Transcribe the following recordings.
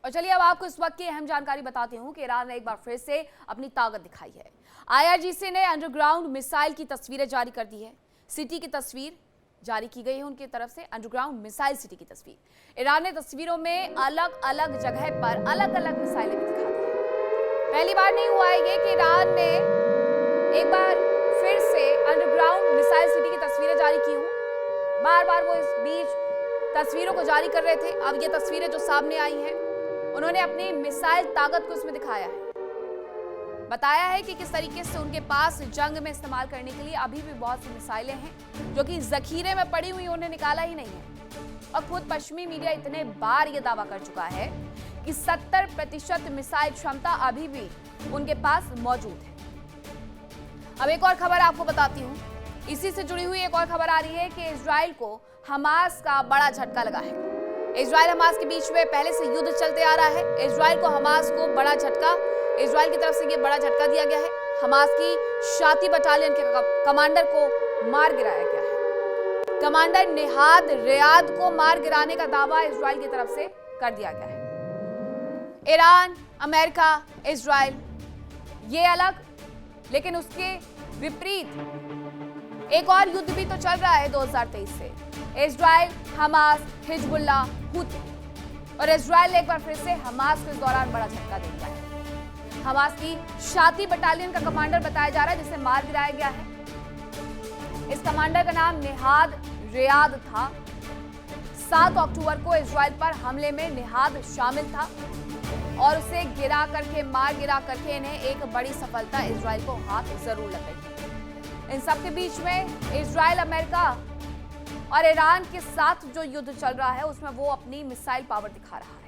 और चलिए अब आपको इस वक्त की अहम जानकारी बताती हूं कि ईरान ने एक बार फिर से अपनी ताकत दिखाई है। आईआरजीसी ने अंडरग्राउंड मिसाइल की तस्वीरें जारी कर दी है। सिटी की तस्वीर जारी की गई है उनकी तरफ से, अंडरग्राउंड मिसाइल सिटी की तस्वीर। ईरान ने तस्वीरों में अलग अलग जगह पर अलग अलग मिसाइलें भी दिखा दी है। पहली बार नहीं हुआ है ये कि ईरान ने एक बार फिर से अंडरग्राउंड मिसाइल सिटी की तस्वीरें जारी की हूं। बार बार वो इस बीच तस्वीरों को जारी कर रहे थे। अब ये तस्वीरें जो सामने आई हैं, उन्होंने अपनी मिसाइल ताकत को इसमें दिखाया है, बताया है कि किस तरीके से उनके पास जंग में इस्तेमाल करने के लिए अभी भी बहुत सी मिसाइलें हैं जो कि जखीरे में पड़ी हुई, उन्हें निकाला ही नहीं है। और खुद पश्चिमी मीडिया इतने बार ये दावा कर चुका है कि 70% मिसाइल क्षमता अभी भी उनके पास मौजूद है। अब एक और खबर आपको बताती हूँ, इसी से जुड़ी हुई एक और खबर आ रही है कि इजराइल को हमास का बड़ा झटका लगा है। इजराइल हमास के बीच में पहले से युद्ध चलते आ रहा है। इजराइल को हमास को बड़ा झटका, इजराइल की तरफ से ये बड़ा झटका दिया गया है। हमास की शाती बटालियन के कमांडर को मार गिराया गया है। कमांडर निहाद रियाद को मार गिराने का दावा इजराइल की तरफ से कर दिया गया है। ईरान, अमेरिका, इजराइल ये अलग, लेकिन उसके विपरीत एक और युद्ध भी तो चल रहा है 2023 से। इजराइल, हमास, हिजबुल्लाह, हुती। और इजराइल ने एक बार फिर से हमास को इस दौरान बड़ा झटका दे दिया है। हमास की शाती बटालियन का कमांडर बताया जा रहा है जिसे मार गिराया गया है। इस कमांडर का नाम निहाद रियाद था। 7 अक्टूबर को इजराइल पर हमले में निहाद शामिल था और उसे गिरा करके इन्हें एक बड़ी सफलता इजराइल को हाथ जरूर लग गई। इन सबके बीच में इजराइल, अमेरिका और ईरान के साथ जो युद्ध चल रहा है उसमें वो अपनी मिसाइल पावर दिखा रहा है।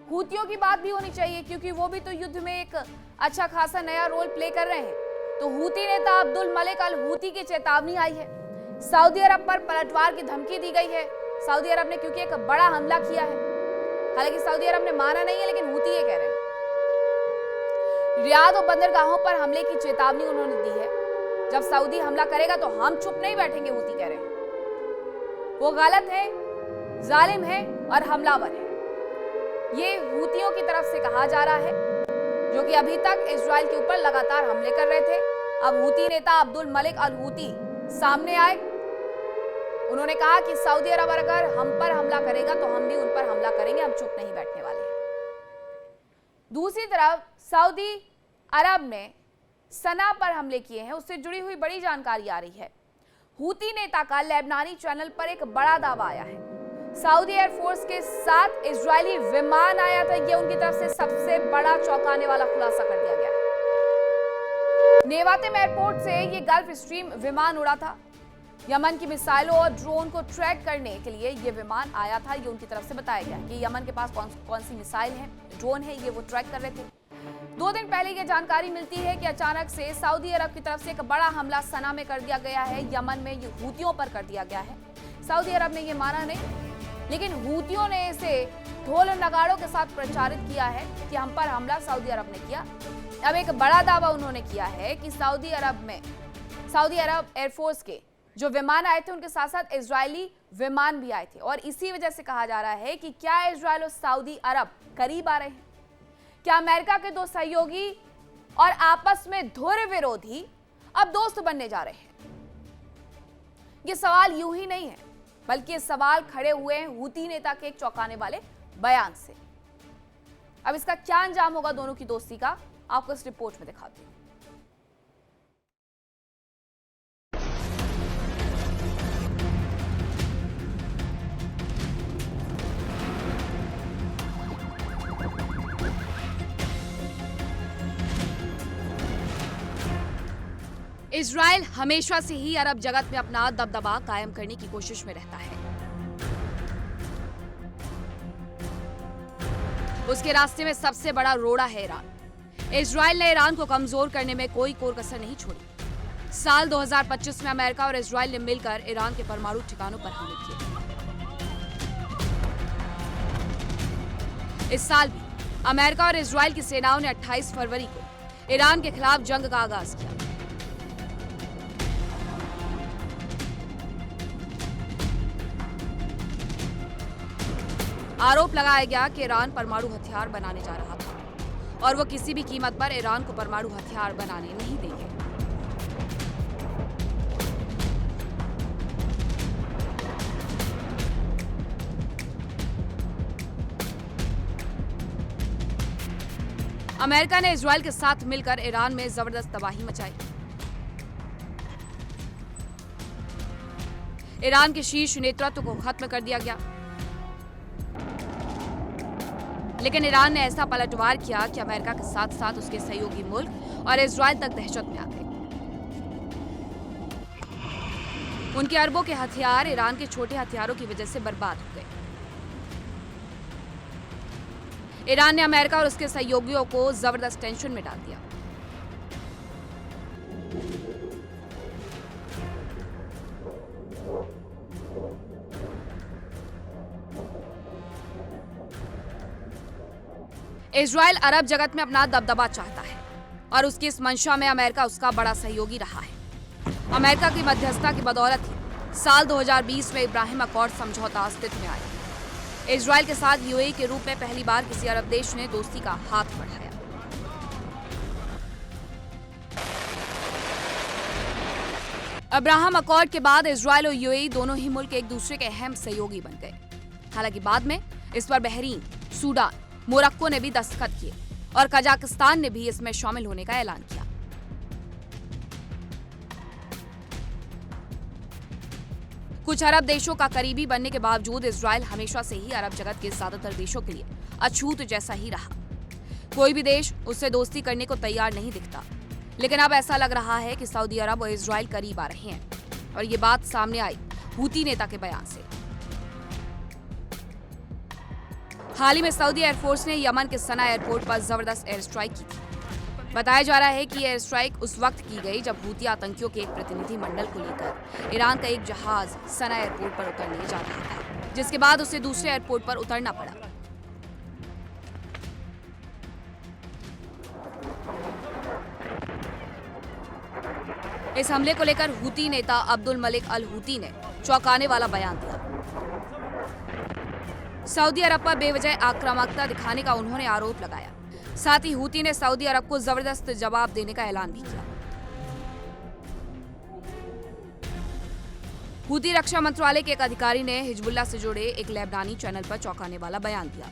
हूतियों की बात भी होनी चाहिए क्योंकि वो भी तो युद्ध में एक अच्छा खासा नया रोल प्ले कर रहे हैं। तो हूती नेता अब्दुल मलिक अल हूती की चेतावनी आई है। सऊदी अरब पर पलटवार की धमकी दी गई है। सऊदी अरब ने क्योंकि एक बड़ा हमला किया है, हालांकि सऊदी अरब ने माना नहीं है, लेकिन हूती ये कह रहे हैं। रियाद और बंदरगाहों पर हमले की चेतावनी उन्होंने दी है। जब सऊदी हमला करेगा तो हम चुप नहीं बैठेंगे, हूती कह रहे हैं। वो गलत है, जालिम है और हमलावर है, ये हूतियों की तरफ से कहा जा रहा है, जो कि अभी तक इजराइल के ऊपर लगातार हमले कर रहे थे। अब हूती नेता अब्दुल मलिक अल हूती सामने आए। उन्होंने कहा कि सऊदी अरब अगर हम पर हमला करेगा तो हम भी उन पर हमला करेंगे, हम चुप नहीं बैठने वाले हैं। दूसरी तरफ सऊदी अरब ने सना पर हमले किए हैं, उससे जुड़ी हुई बड़ी जानकारी आ रही है। हूती नेता का लेबनानी चैनल पर एक बड़ा दावा आया है। सऊदी एयरफोर्स के साथ इजरायली विमान आया था, यह उनकी तरफ से सबसे बड़ा चौंकाने वाला खुलासा कर दिया गया है। नेवातिम एयरपोर्ट से ये गल्फ स्ट्रीम विमान उड़ा था। यमन की मिसाइलों और ड्रोन को ट्रैक करने के लिए ये विमान आया था, ये उनकी तरफ से बताया गया कि यमन के पास कौन सी मिसाइल है, ड्रोन है, ये वो ट्रैक कर रहे थे। 2 दिन पहले ये जानकारी मिलती है कि अचानक से सऊदी अरब की तरफ से एक बड़ा हमला सना में कर दिया गया है, यमन में ये हूतियों पर कर दिया गया है। सऊदी अरब ने ये माना नहीं, लेकिन हूतियों ने इसे ढोल और नगाड़ों के साथ प्रचारित किया है कि हम पर हमला सऊदी अरब ने किया। अब एक बड़ा दावा उन्होंने किया है कि सऊदी अरब एयरफोर्स के जो विमान आए थे उनके साथ साथ इजरायली विमान भी आए थे, और इसी वजह से कहा जा रहा है कि क्या इजरायल और सऊदी अरब करीब आ रहे हैं? क्या अमेरिका के 2 सहयोगी और आपस में धुर विरोधी अब दोस्त बनने जा रहे हैं? ये सवाल यूं ही नहीं है, बल्कि ये सवाल खड़े हुए हैं हूती नेता के एक चौंकाने वाले बयान से। अब इसका क्या अंजाम होगा दोनों की दोस्ती का, आपको इस रिपोर्ट में दिखाती हूं। इजराइल हमेशा से ही अरब जगत में अपना दबदबा कायम करने की कोशिश में रहता है। उसके रास्ते में सबसे बड़ा रोड़ा है ईरान। इजराइल ने ईरान को कमजोर करने में कोई कोर कसर नहीं छोड़ी। साल 2025 में अमेरिका और इजराइल ने मिलकर ईरान के परमाणु ठिकानों पर हमले किए। इस साल भी अमेरिका और इजराइल की सेनाओं ने 28 फरवरी को ईरान के खिलाफ जंग का आगाज किया। आरोप लगाया गया कि ईरान परमाणु हथियार बनाने जा रहा था और वो किसी भी कीमत पर ईरान को परमाणु हथियार बनाने नहीं देंगे। अमेरिका ने इजराइल के साथ मिलकर ईरान में जबरदस्त तबाही मचाई। ईरान के शीर्ष नेतृत्व को खत्म कर दिया गया, लेकिन ईरान ने ऐसा पलटवार किया कि अमेरिका के साथ साथ उसके सहयोगी मुल्क और इजराइल तक दहशत में आ गए। उनके अरबों के हथियार ईरान के छोटे हथियारों की वजह से बर्बाद हो गए। ईरान ने अमेरिका और उसके सहयोगियों को जबरदस्त टेंशन में डाल दिया। इजराइल अरब जगत में अपना दबदबा चाहता है और उसकी इस मंशा में अमेरिका उसका बड़ा सहयोगी रहा है। अमेरिका की मध्यस्थता की बदौलत ही साल 2020 में इब्राहिम अकॉर्ड समझौता अस्तित्व में आया। इजराइल के साथ यूएई के रूप में पहली बार किसी अरब देश ने दोस्ती का हाथ बढ़ाया। अब्राहम अकॉर्ड के बाद इजराइल और यूएई दोनों ही मुल्क एक दूसरे के अहम सहयोगी बन गए। हालांकि बाद में इस पर बहरीन, सूडान, मोरक्को ने भी दस्तखत किए और कजाकिस्तान ने भी इसमें शामिल होने का ऐलान किया। कुछ अरब देशों का करीबी बनने के बावजूद इजराइल हमेशा से ही अरब जगत के ज्यादातर देशों के लिए अछूत जैसा ही रहा। कोई भी देश उससे दोस्ती करने को तैयार नहीं दिखता, लेकिन अब ऐसा लग रहा है कि सऊदी अरब और इजराइल करीब आ रहे हैं और ये बात सामने आई हूती नेता के बयान से। हाल ही में सऊदी एयरफोर्स ने यमन के सना एयरपोर्ट पर जबरदस्त एयर स्ट्राइक की थी। बताया जा रहा है कि एयर स्ट्राइक उस वक्त की गई जब हूती आतंकियों के एक प्रतिनिधि मंडल को लेकर ईरान का एक जहाज सना एयरपोर्ट पर उतरने जा रहा था, जिसके बाद उसे दूसरे एयरपोर्ट पर उतरना पड़ा। इस हमले को लेकर हूती नेता अब्दुल मलिक अल हूती ने चौंकाने वाला बयान दिया। सऊदी अरब पर बेवजह आक्रामकता दिखाने का उन्होंने आरोप लगाया। साथ ही हूती ने सऊदी अरब को जबरदस्त जवाब देने का ऐलान भी किया। हूती रक्षा मंत्रालय के एक अधिकारी ने हिजबुल्लाह से जुड़े एक लेबनानी चैनल पर चौंकाने वाला बयान दिया।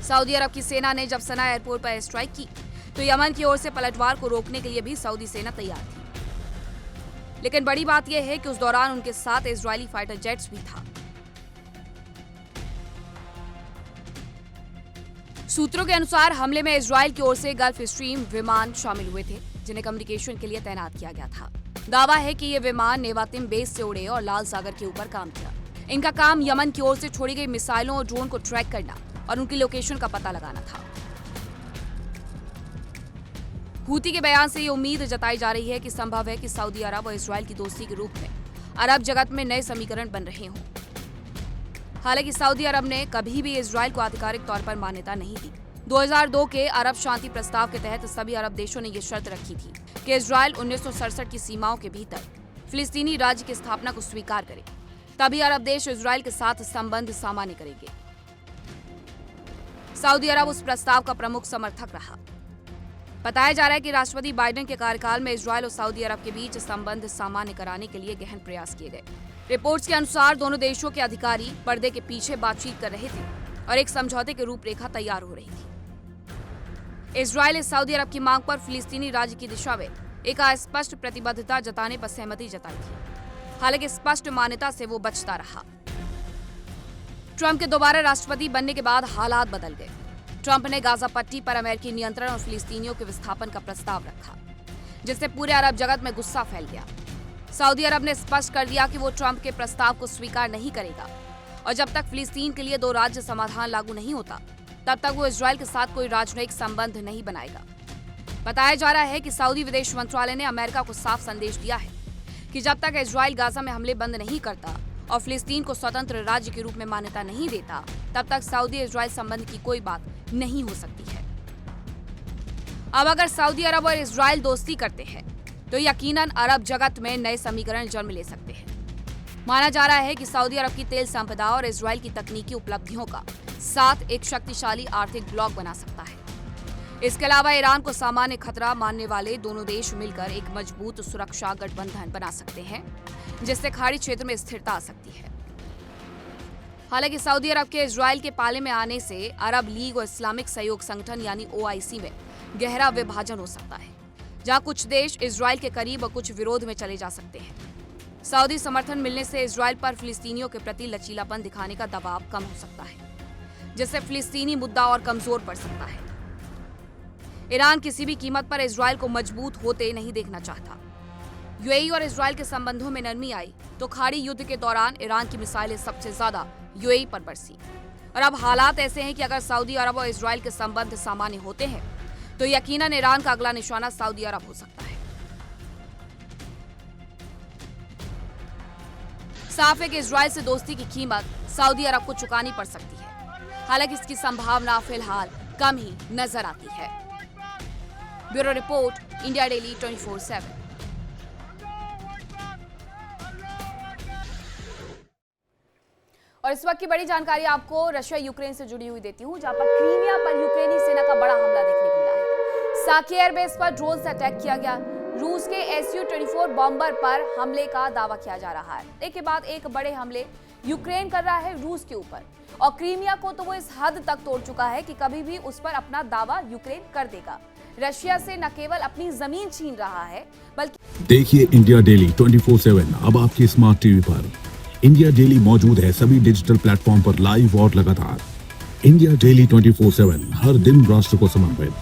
सऊदी अरब की सेना ने जब सना एयरपोर्ट पर स्ट्राइक की तो यमन की ओर से पलटवार को रोकने के लिए भी सऊदी सेना तैयार थी, लेकिन बड़ी बात यह है कि उस दौरान उनके साथ इजरायली फाइटर जेट्स भी था। सूत्रों के अनुसार हमले में इजराइल की ओर से गल्फ स्ट्रीम विमान शामिल हुए थे, जिन्हें कम्युनिकेशन के लिए तैनात किया गया था। दावा है कि ये विमान नेवातिम बेस से उड़े और लाल सागर के ऊपर काम किया। इनका काम यमन की ओर से छोड़ी गई मिसाइलों और ड्रोन को ट्रैक करना और उनकी लोकेशन का पता लगाना था। हूती के बयान से ये उम्मीद जताई जा रही है कि संभव है कि सऊदी अरब और इजराइल की दोस्ती के रूप में अरब जगत में नए समीकरण बन रहे हों। हालांकि सऊदी अरब ने कभी भी इजराइल को आधिकारिक तौर पर मान्यता नहीं दी। 2002 के अरब शांति प्रस्ताव के तहत सभी अरब देशों ने यह शर्त रखी थी कि इजराइल 1967 की सीमाओं के भीतर फिलिस्तीनी राज्य की स्थापना को स्वीकार करे, तभी अरब देश इजराइल के साथ संबंध सामान्य करेंगे। सऊदी अरब उस प्रस्ताव का प्रमुख समर्थक रहा। बताया जा रहा है कि राष्ट्रपति बाइडेन के कार्यकाल में इजराइल और सऊदी अरब के बीच संबंध सामान्य कराने के लिए गहन प्रयास किए गए। रिपोर्ट्स के अनुसार दोनों देशों के अधिकारी पर्दे के पीछे बातचीत कर रहे थे और एक समझौते की रूपरेखा तैयार हो रही थी। इजराइल ने सऊदी अरब की मांग पर फिलिस्तीनी राज्य की दिशा में एक अस्पष्ट प्रतिबद्धता जताने पर सहमति जताई थी। हालांकि स्पष्ट मान्यता से वो बचता रहा। ट्रंप के दोबारा राष्ट्रपति बनने के बाद हालात बदल गए। ट्रंप ने गाजा पट्टी पर अमेरिकी नियंत्रण और फिलिस्तीनियों के विस्थापन का प्रस्ताव रखा, जिससे पूरे अरब जगत में गुस्सा फैल गया। सऊदी अरब ने स्पष्ट कर दिया कि वो ट्रंप के प्रस्ताव को स्वीकार नहीं करेगा और जब तक फिलिस्तीन के लिए 2 राज्य समाधान लागू नहीं होता तब तक वो इजराइल के साथ कोई राजनयिक संबंध नहीं बनाएगा। बताया जा रहा है कि सऊदी विदेश मंत्रालय ने अमेरिका को साफ संदेश दिया है कि जब तक इजराइल गाजा में हमले बंद नहीं करता और फिलिस्तीन को स्वतंत्र राज्य के रूप में मान्यता नहीं देता, तब तक सऊदी इजराइल संबंध की कोई बात नहीं हो सकती है। अब अगर सऊदी अरब और इजराइल दोस्ती करते हैं तो यकीनन अरब जगत में नए समीकरण जन्म ले सकते हैं। माना जा रहा है कि सऊदी अरब की तेल संपदा और इजराइल की तकनीकी उपलब्धियों का साथ एक शक्तिशाली आर्थिक ब्लॉक बना सकता है। इसके अलावा ईरान को सामान्य खतरा मानने वाले दोनों देश मिलकर एक मजबूत सुरक्षा गठबंधन बना सकते हैं, जिससे खाड़ी क्षेत्र में स्थिरता आ सकती है। हालांकि सऊदी अरब के इजराइल के पाले में आने से अरब लीग और इस्लामिक सहयोग संगठन यानी OIC में गहरा विभाजन हो सकता है, जहां कुछ देश इजराइल के करीब और कुछ विरोध में चले जा सकते हैं। सऊदी समर्थन मिलने से इजराइल पर फिलिस्तीनियों के प्रति लचीलापन दिखाने का दबाव कम हो सकता है, जिससे फिलिस्तीनी मुद्दा और कमजोर पड़ सकता है। ईरान किसी भी कीमत पर इजराइल को मजबूत होते नहीं देखना चाहता। UAE और इजराइल के संबंधों में नरमी आई तो खाड़ी युद्ध के दौरान ईरान की मिसाइलें सबसे ज्यादा UAE पर बरसी। और अब हालात ऐसे हैं कि अगर सऊदी अरब और इजराइल के संबंध सामान्य होते हैं तो यकीनन ईरान का अगला निशाना सऊदी अरब हो सकता है। साफ है कि इजराइल से दोस्ती की कीमत सऊदी अरब को चुकानी पड़ सकती है। हालांकि इसकी संभावना फिलहाल कम ही नजर आती है। Bureau report, India daily 24/7। और इस वक्त की बड़ी जानकारी आपको रशिया यूक्रेन से जुड़ी हुई देती हूं, जहां पर क्रीमिया पर यूक्रेनी सेना का बड़ा हमला देखने को मिला है। साकी एयरबेस पर ड्रोन से अटैक किया गया। रूस के Su-24 बॉम्बर पर हमले का दावा किया जा रहा है। एक के बाद एक बड़े हमले यूक्रेन कर रहा है रूस के ऊपर, और क्रीमिया को तो वो इस हद तक तोड़ चुका है कि कभी भी उस पर अपना दावा यूक्रेन कर देगा। रशिया से न केवल अपनी जमीन छीन रहा है, बल्कि देखिए इंडिया डेली 24/7 अब आपकी स्मार्ट टीवी पर। इंडिया डेली मौजूद है सभी डिजिटल प्लेटफॉर्म पर लाइव और लगातार। इंडिया डेली 24/7 हर दिन राष्ट्र को समर्पित।